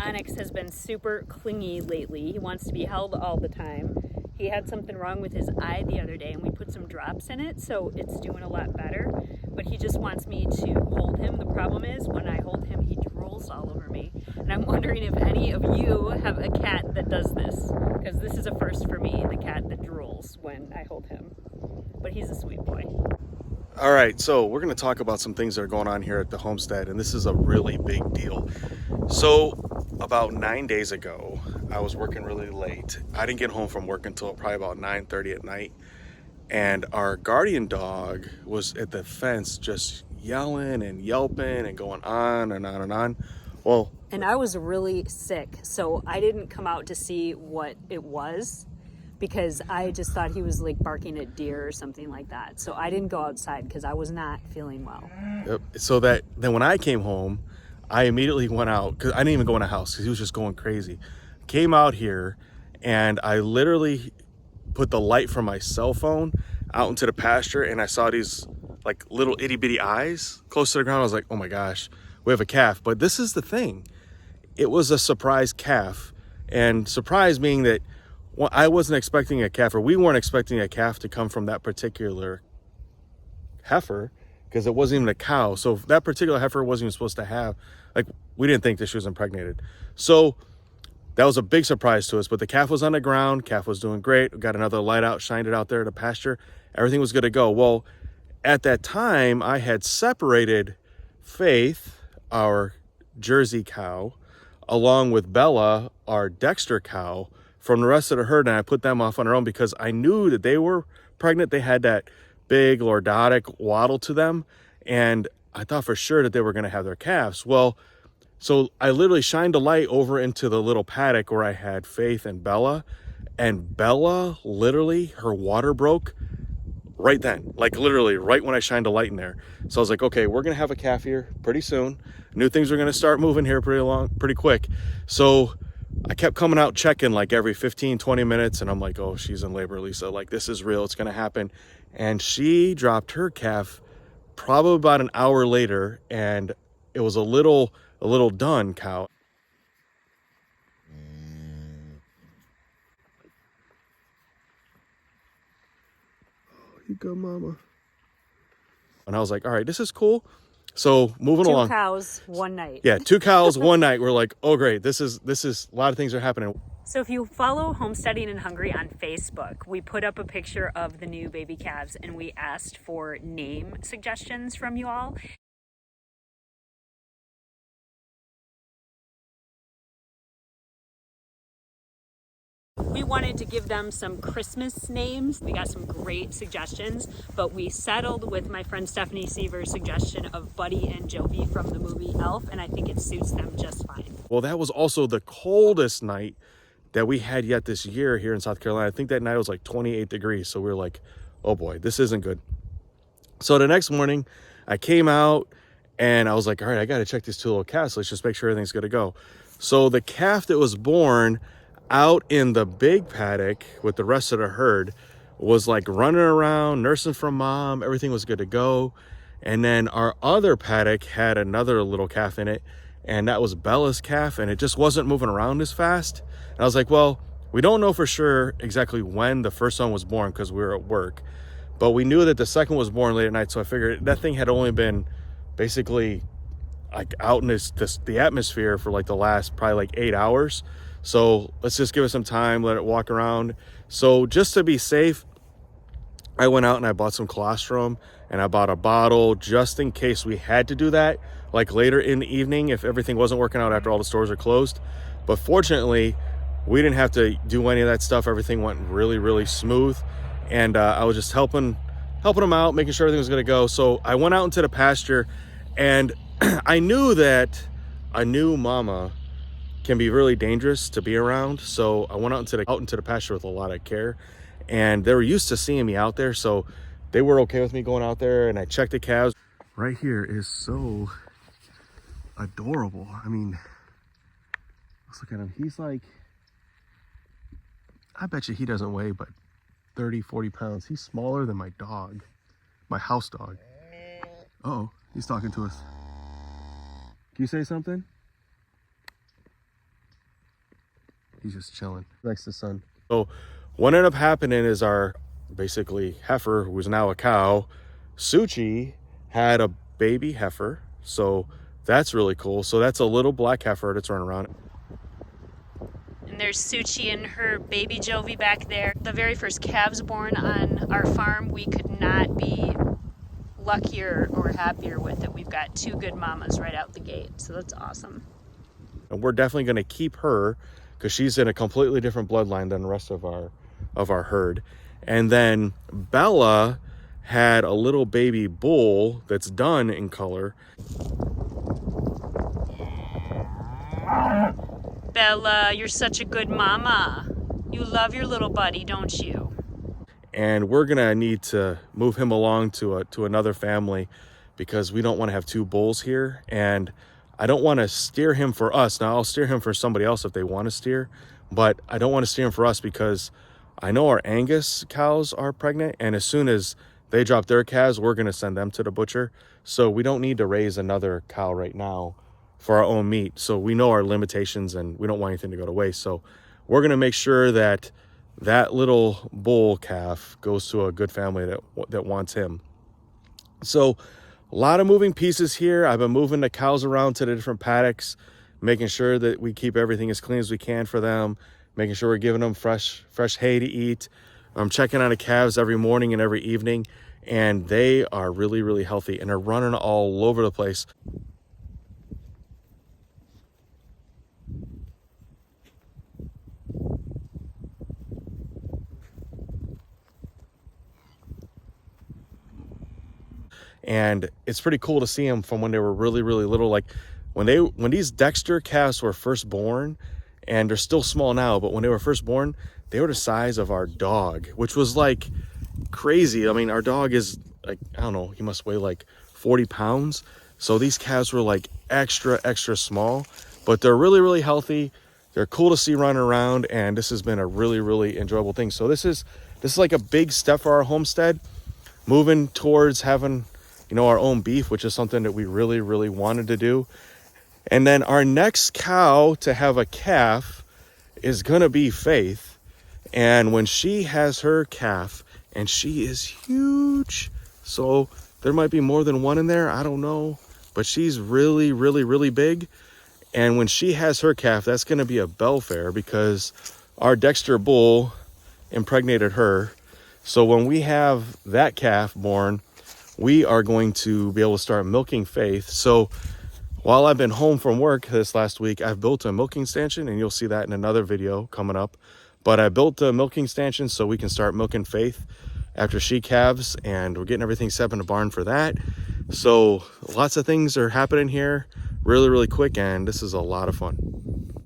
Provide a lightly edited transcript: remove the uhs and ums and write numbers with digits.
Onyx has been super clingy lately. He wants to be held all the time. He had something wrong with his eye the other day and we put some drops in it, so it's doing a lot better. But he just wants me to hold him. The problem is when I hold him, he drools all over me. And I'm wondering if any of you have a cat that does this, because this is a first for me, the cat that drools when I hold him. But he's a sweet boy. All right, so we're going to talk about some things that are going on here at the homestead, and this is a really big deal. So about 9 days ago, I was working really late. I didn't get home from work until probably about 9:30 at night, and our guardian dog was at the fence just yelling and yelping and going on and on and on. Well, and I was really sick, so I didn't come out to see what it was, because I just thought he was like barking at deer or something like that. So I didn't go outside because I was not feeling well. Yep. So then when I came home, I immediately went out, because I didn't even go in the house because he was just going crazy. Came out here and I literally put the light from my cell phone out into the pasture, and I saw these like little itty bitty eyes close to the ground. I was like, oh my gosh, we have a calf. But this is the thing. It was a surprise calf, and surprise meaning that I wasn't expecting a calf, or we weren't expecting a calf to come from that particular heifer, because it wasn't even a cow. So that particular heifer wasn't even supposed to have, like, we didn't think that she was impregnated. So that was a big surprise to us. But the calf was on the ground. Calf was doing great. We got another light out, shined it out there to pasture. Everything was good to go. Well, at that time, I had separated Faith, our Jersey cow, along with Bella, our Dexter cow, from the rest of the herd, and I put them off on their own because I knew that they were pregnant. They had that big lordotic waddle to them, and I thought for sure that they were going to have their calves. Well, so I literally shined a light over into the little paddock where I had Faith and Bella literally, her water broke right then, like literally right when I shined a light in there. So I was like, okay, we're going to have a calf here pretty soon. Knew things were going to start moving here pretty quick. So I kept coming out checking like every 15-20 minutes, and I'm like, oh, she's in labor, Lisa, like this is real, it's gonna happen. And she dropped her calf probably about an hour later, and it was a little dun cow. Oh, you go, mama. And I was like, all right, this is cool. So moving along. 2 cows, 1 night. Yeah, 2 cows, 1 night. We're like, oh great, this is a lot of things are happening. So if you follow Homesteading and Hungry on Facebook, we put up a picture of the new baby calves and we asked for name suggestions from you all. We wanted to give them some Christmas names. We got some great suggestions, but we settled with my friend Stephanie Seaver's suggestion of Buddy and Jovi from the movie Elf, and I think it suits them just fine. Well, that was also the coldest night that we had yet this year here in South Carolina. I think that night was like 28 degrees. So we were like, oh boy, this isn't good. So the next morning I came out and I was like, all right, I got to check these 2 little calves. Let's just make sure everything's good to go. So the calf that was born out in the big paddock with the rest of the herd was like running around, nursing from mom. Everything was good to go. And then our other paddock had another little calf in it, and that was Bella's calf, and it just wasn't moving around as fast. And I was like, well, we don't know for sure exactly when the first one was born because we were at work, but we knew that the second was born late at night. So I figured that thing had only been basically like out in the atmosphere for like the last probably like 8 hours. So let's just give it some time, let it walk around. So just to be safe, I went out and I bought some colostrum, and I bought a bottle just in case we had to do that, like later in the evening if everything wasn't working out after all the stores are closed. But fortunately, we didn't have to do any of that stuff. Everything went really, really smooth, and I was just helping them out, making sure everything was going to go. So I went out into the pasture, and I knew that a new mama can be really dangerous to be around. So I went out into the pasture with a lot of care, and they were used to seeing me out there, so they were okay with me going out there. And I checked the calves. Right here is so adorable. I mean, let's look at him. He's like, I bet you he doesn't weigh but 30-40 pounds. He's smaller than my dog, my house dog. Uh-oh, he's talking to us. Can you say something? He's just chilling next to the sun. So what ended up happening is our basically heifer, who is now a cow, Suchi, had a baby heifer. So that's really cool. So that's a little black heifer that's running around. And there's Suchi and her baby Jovi back there. The very first calves born on our farm, we could not be luckier or happier with it. We've got 2 good mamas right out the gate, so that's awesome. And we're definitely going to keep her because she's in a completely different bloodline than the rest of our herd. And then Bella had a little baby bull that's done in color. Bella, you're such a good mama. You love your little buddy, don't you? And we're gonna need to move him along to another family because we don't want to have 2 bulls here, and I don't want to steer him for us. Now I'll steer him for somebody else if they want to steer, but I don't want to steer him for us because I know our Angus cows are pregnant, and as soon as they drop their calves, we're gonna send them to the butcher. So we don't need to raise another cow right now for our own meat. So we know our limitations and we don't want anything to go to waste. So we're gonna make sure that that little bull calf goes to a good family that wants him. So a lot of moving pieces here. I've been moving the cows around to the different paddocks, making sure that we keep everything as clean as we can for them, making sure we're giving them fresh hay to eat. I'm checking on the calves every morning and every evening, and they are really, really healthy, and they're running all over the place. And it's pretty cool to see them from when they were really, really little. Like when these Dexter calves were first born, and they're still small now, but when they were first born, they were the size of our dog, which was like crazy. I mean, our dog is like, I don't know, he must weigh like 40 pounds. So these calves were like extra, extra small, but they're really, really healthy. They're cool to see running around, and this has been a really, really enjoyable thing. So this is like a big step for our homestead, moving towards having, you know, our own beef, which is something that we really, really wanted to do. And then our next cow to have a calf is gonna be Faith. And when she has her calf, and she is huge, so there might be more than one in there, I don't know, but she's really, really, really big. And when she has her calf, that's gonna be a Belfair because our Dexter bull impregnated her. So when we have that calf born, we are going to be able to start milking Faith. So while I've been home from work this last week, I've built a milking stanchion, and you'll see that in another video coming up. But I built a milking stanchion so we can start milking Faith after she calves, and we're getting everything set up in the barn for that. So lots of things are happening here really, really quick, and this is a lot of fun.